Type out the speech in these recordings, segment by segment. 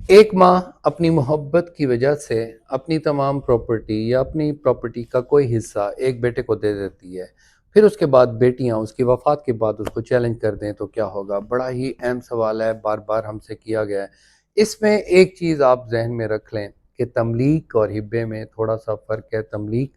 ایک माँ अपनी मोहब्बत की वजह से अपनी तमाम प्रॉपर्टी या अपनी प्रॉपर्टी का कोई हिस्सा एक बेटे को दे देती है। फिर उसके बाद बेटियां उसकी वफ़ात के बाद उसको चैलेंज कर दें तो क्या होगा? बड़ा ही अहम सवाल है, बार बार हमसे किया गया है। इसमें एक चीज़ आप जहन में रख लें कि तमलीक और हिब्बे में थोड़ा सा फ़र्क है। तमलीक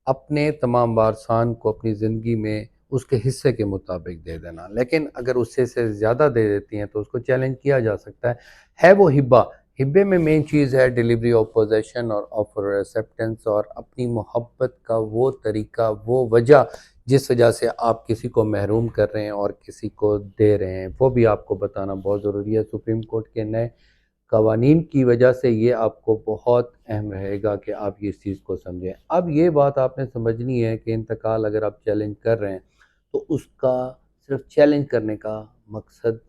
अपने तमाम वारसान को अपनी ज़िंदगी में उसके हिस्से के मुताबिक दे देना, लेकिन अगर उससे से ज़्यादा दे देती हैं तो उसको चैलेंज किया जा सकता है वो हिब्बा। हिब्बे में मेन चीज़ है डिलीवरी ऑफ पोजेशन और ऑफर एक्सेप्टेंस, और अपनी मोहब्बत का वो तरीका, वो वजह जिस वजह से आप किसी को महरूम कर रहे हैं और किसी को दे रहे हैं, वो भी आपको बताना बहुत ज़रूरी है। सुप्रीम कोर्ट के नए कवानीन की वजह से ये आपको बहुत अहम रहेगा कि आप ये इस चीज़ को समझें। अब ये बात आपने समझनी है कि इंतकाल अगर आप चैलेंज कर रहे हैं तो उसका सिर्फ चैलेंज करने का मकसद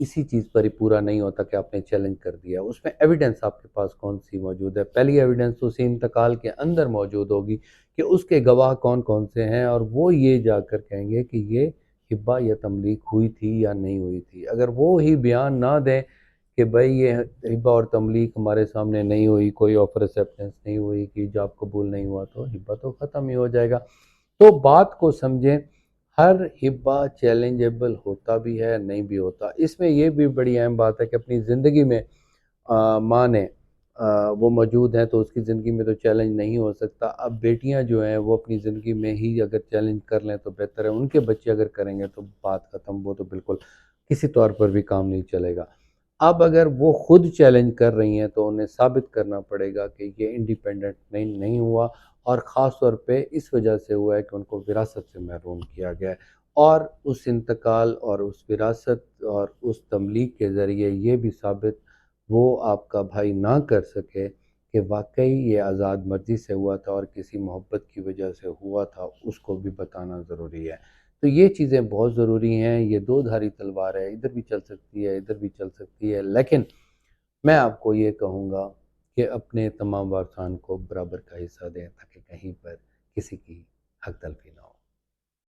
इसी चीज़ पर ही पूरा नहीं होता कि आपने चैलेंज कर दिया। उसमें एविडेंस आपके पास कौन सी मौजूद है? पहली एविडेंस तो उसी इंतकाल के अंदर मौजूद होगी कि उसके गवाह कौन कौन से हैं, और वो ये जाकर कहेंगे कि ये हिब्बा या तमलीक हुई थी या नहीं हुई थी। अगर वो ही बयान ना दें कि भाई ये हिब्बा और तमलीक हमारे सामने नहीं हुई, कोई ऑफर एक्सेप्टेंस नहीं हुई, कि जॉब कबूल नहीं हुआ, तो हिब्बा तो ख़त्म ही हो जाएगा। तो बात को समझें, हर हिब्बा चैलेंजेबल होता भी है, नहीं भी होता। इसमें ये भी बड़ी अहम बात है कि अपनी ज़िंदगी में माँ ने वो मौजूद हैं तो उसकी ज़िंदगी में तो चैलेंज नहीं हो सकता। अब बेटियां जो हैं वो अपनी ज़िंदगी में ही अगर चैलेंज कर लें तो बेहतर है। उनके बच्चे अगर करेंगे तो बात ख़त्म, वो तो बिल्कुल किसी तौर पर भी काम नहीं चलेगा। अब अगर वो खुद चैलेंज कर रही हैं तो उन्हें साबित करना पड़ेगा कि ये इंडिपेंडेंट नहीं हुआ, और ख़ास तौर पे इस वजह से हुआ है कि उनको विरासत से महरूम किया गया है। और उस इंतकाल और उस विरासत और उस तमलीक के ज़रिए ये भी साबित वो आपका भाई ना कर सके कि वाकई ये आज़ाद मर्ज़ी से हुआ था और किसी मोहब्बत की वजह से हुआ था, उसको भी बताना ज़रूरी है। तो ये चीज़ें बहुत ज़रूरी हैं। ये दो धारी तलवार है, इधर भी चल सकती है, इधर भी चल सकती है। लेकिन मैं आपको ये कहूँगा कि अपने तमाम वारसान को बराबर का हिस्सा दें ताकि कहीं पर किसी की हक तलफी ना हो।